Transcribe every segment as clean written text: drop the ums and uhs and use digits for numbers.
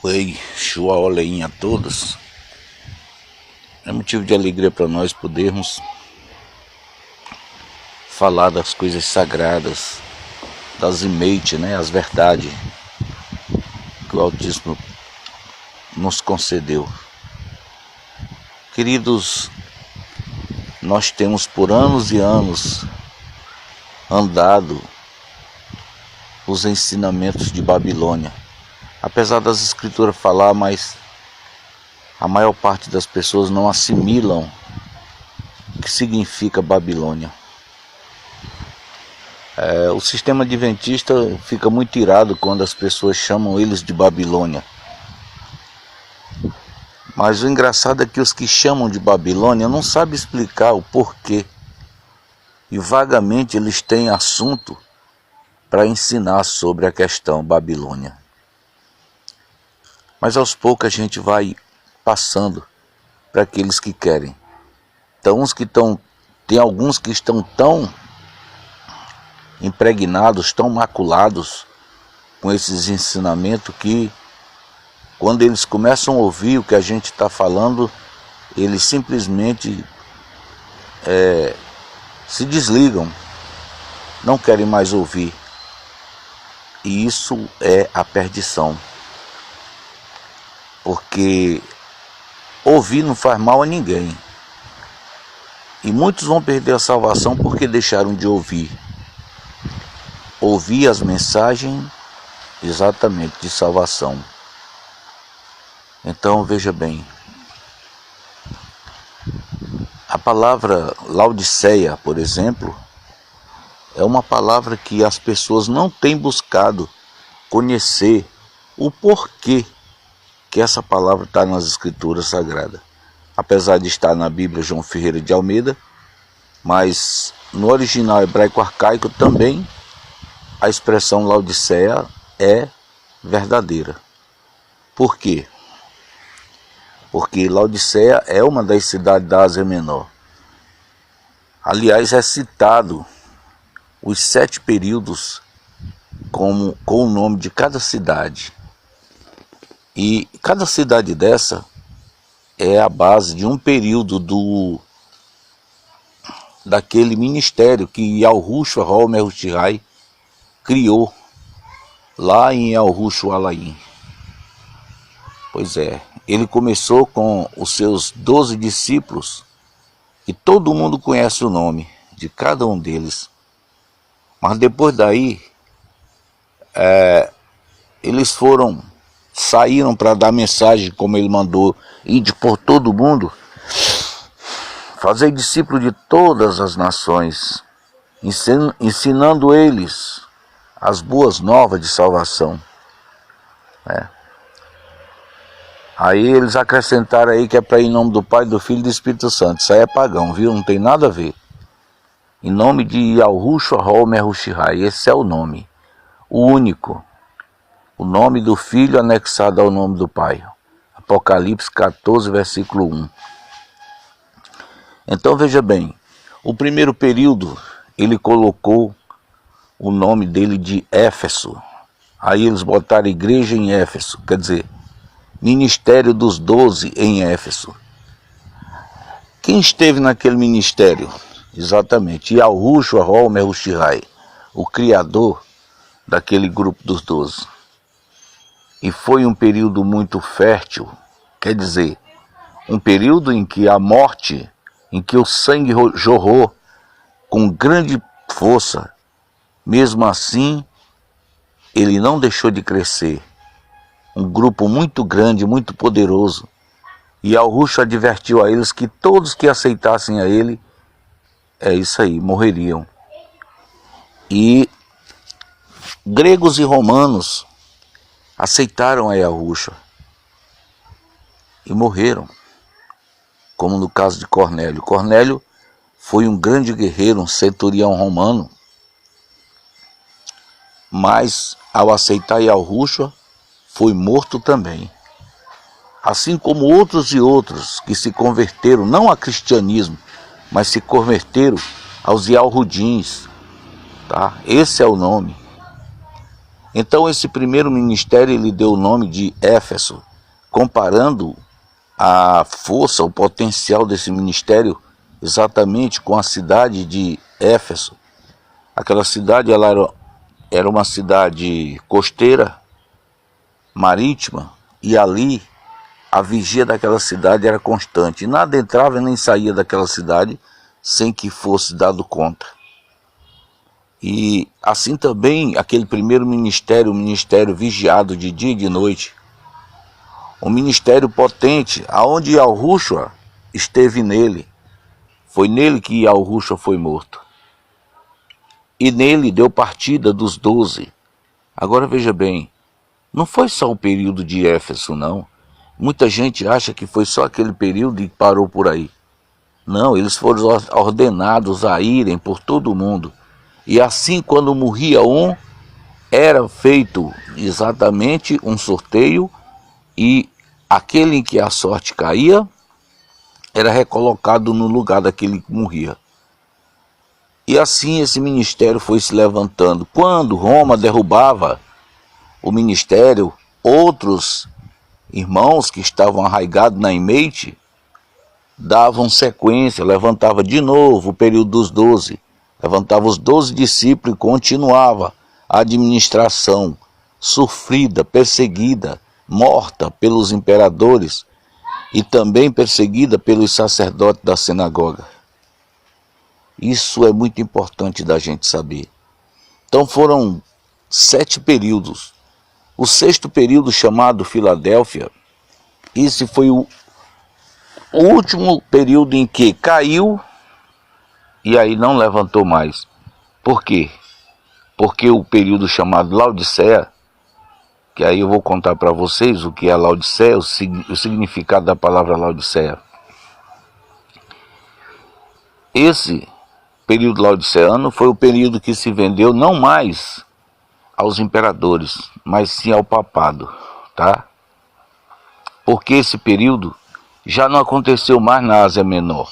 Oi, Chuaoleinha a todos. É motivo de alegria para nós podermos falar das coisas sagradas, das imeites, as verdades que o Altíssimo nos concedeu. Queridos, nós temos por anos e anos andado os ensinamentos de Babilônia. Apesar das escrituras falar, mas a maior parte das pessoas não assimilam o que significa Babilônia. O sistema adventista fica muito irado quando as pessoas chamam eles de Babilônia. Mas o engraçado é que os que chamam de Babilônia não sabem explicar o porquê. E vagamente eles têm assunto para ensinar sobre a questão Babilônia. Mas aos poucos a gente vai passando para aqueles que querem. Então tem alguns que estão tão impregnados, tão maculados com esses ensinamentos que quando eles começam a ouvir o que a gente está falando, eles simplesmente se desligam, não querem mais ouvir. E isso é a perdição. Porque ouvir não faz mal a ninguém. E muitos vão perder a salvação porque deixaram de ouvir. Ouvir as mensagens exatamente de salvação. Então veja bem. A palavra Laodiceia, por exemplo, é uma palavra que as pessoas não têm buscado conhecer o porquê que essa palavra está nas escrituras sagradas. Apesar de estar na Bíblia João Ferreira de Almeida, mas no original hebraico arcaico também a expressão Laodiceia é verdadeira. Por quê? Porque Laodiceia é uma das cidades da Ásia Menor. Aliás, é citado os 7 períodos com o nome de cada cidade. E cada cidade dessa é a base de um período daquele ministério que Yahushua HaMehushai criou lá em Yahushua Alaim. Pois é, ele começou com os seus 12 discípulos, e todo mundo conhece o nome de cada um deles. Mas depois daí, eles saíram para dar mensagem como ele mandou, ide por todo mundo, fazer discípulo de todas as nações, ensinando eles as boas novas de salvação. Aí eles acrescentaram aí que é para ir em nome do Pai, do Filho e do Espírito Santo. Isso aí é pagão, viu? Não tem nada a ver. Em nome de Yahushua HaMehushai, esse é o nome, o único. O nome do Filho anexado ao nome do Pai. Apocalipse 14, versículo 1. Então veja bem, o primeiro período ele colocou o nome dele de Éfeso. Aí eles botaram igreja em Éfeso, quer dizer, ministério dos 12 em Éfeso. Quem esteve naquele ministério? Exatamente, Yahushua HaMehushai, o criador daquele grupo dos 12. E foi um período muito fértil, quer dizer, um período em que a morte, em que o sangue jorrou com grande força, mesmo assim, ele não deixou de crescer. Um grupo muito grande, muito poderoso. E Yahushua advertiu a eles que todos que aceitassem a ele, é isso aí, morreriam. E gregos e romanos aceitaram a Yahushua e morreram, como no caso de Cornélio. Cornélio foi um grande guerreiro, um centurião romano, mas ao aceitar Yahushua, foi morto também. Assim como outros e outros que se converteram, não a cristianismo, mas se converteram aos Yahudins, tá? Esse é o nome. Então esse primeiro ministério ele deu o nome de Éfeso, comparando a força, o potencial desse ministério exatamente com a cidade de Éfeso. Aquela cidade era uma cidade costeira, marítima, e ali a vigia daquela cidade era constante. Nada entrava nem saía daquela cidade sem que fosse dado conta. E assim também aquele primeiro ministério, o ministério vigiado de dia e de noite, um ministério potente, aonde Yahushua esteve nele. Foi nele que Yahushua foi morto. E nele deu partida dos 12. Agora veja bem, não foi só o período de Éfeso, não. Muita gente acha que foi só aquele período e parou por aí. Não, eles foram ordenados a irem por todo o mundo. E assim, quando morria um, era feito exatamente um sorteio e aquele em que a sorte caía era recolocado no lugar daquele que morria. E assim esse ministério foi se levantando. Quando Roma derrubava o ministério, outros irmãos que estavam arraigados na Emeite davam sequência, levantava de novo o período dos 12, levantava os 12 discípulos e continuava a administração sofrida, perseguida, morta pelos imperadores e também perseguida pelos sacerdotes da sinagoga. Isso é muito importante da gente saber. Então foram 7 períodos. O 6º período, chamado Filadélfia, esse foi o último período em que caiu e aí não levantou mais. Por quê? Porque o período chamado Laodiceia, que aí eu vou contar para vocês o que é Laodiceia, o significado da palavra Laodiceia. Esse período laodiceano foi o período que se vendeu não mais aos imperadores, mas sim ao papado, tá? Porque esse período já não aconteceu mais na Ásia Menor,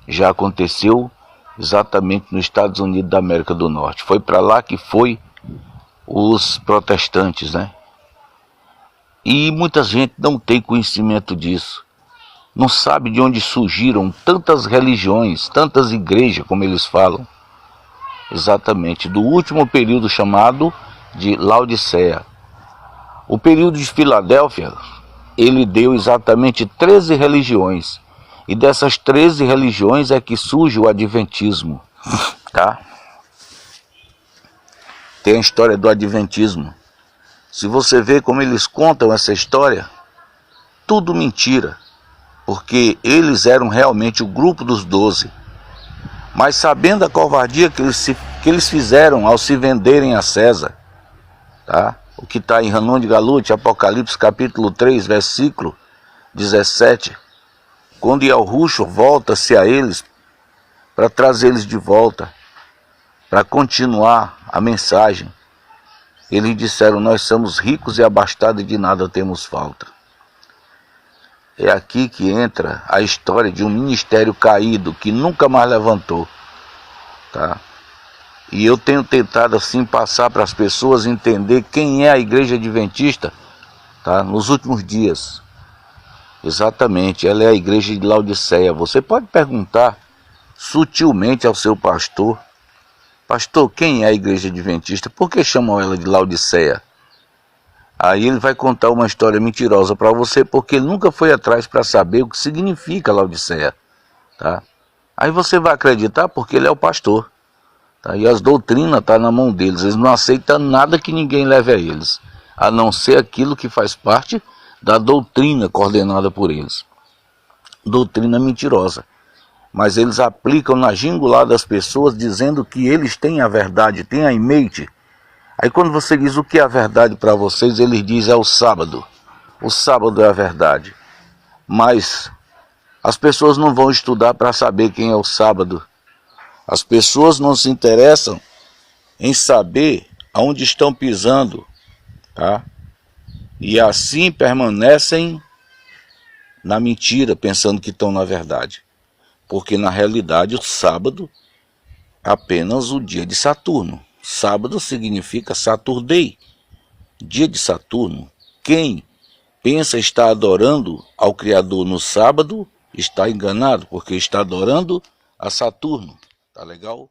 já aconteceu exatamente nos Estados Unidos da América do Norte. Foi para lá que foi os protestantes, né? E muita gente não tem conhecimento disso, não sabe de onde surgiram tantas religiões, tantas igrejas, como eles falam, exatamente do último período chamado de Laodiceia. O período de Filadélfia, ele deu exatamente 13 religiões. E dessas 13 religiões é que surge o Adventismo, tá? Tem a história do Adventismo. Se você vê como eles contam essa história, tudo mentira. Porque eles eram realmente o grupo dos 12. Mas sabendo a covardia que eles fizeram ao se venderem a César, tá? O que está em Hanon de Galute, Apocalipse capítulo 3, versículo 17. Quando Yahushua volta-se a eles para trazê-los de volta, para continuar a mensagem, eles disseram: nós somos ricos e abastados e de nada temos falta. É aqui que entra a história de um ministério caído que nunca mais levantou, tá? E eu tenho tentado assim passar para as pessoas entender quem é a igreja adventista, tá? Nos últimos dias. Exatamente, ela é a igreja de Laodiceia. Você pode perguntar sutilmente ao seu pastor: pastor, quem é a igreja adventista? Por que chamam ela de Laodiceia? Aí ele vai contar uma história mentirosa para você, porque ele nunca foi atrás para saber o que significa Laodiceia, tá? Aí você vai acreditar porque ele é o pastor, tá? E as doutrinas estão na mão deles. Eles não aceitam nada que ninguém leve a eles, a não ser aquilo que faz parte da doutrina coordenada por eles. Doutrina mentirosa. Mas eles aplicam na jingular das pessoas, dizendo que eles têm a verdade, têm a Emeite. Aí quando você diz o que é a verdade para vocês, eles dizem: é o sábado. O sábado é a verdade. Mas as pessoas não vão estudar para saber quem é o sábado. As pessoas não se interessam em saber aonde estão pisando, tá? E assim permanecem na mentira, pensando que estão na verdade. Porque na realidade o sábado é apenas o dia de Saturno. Sábado significa Saturday, dia de Saturno, quem pensa estar adorando ao Criador no sábado está enganado, porque está adorando a Saturno. Tá legal?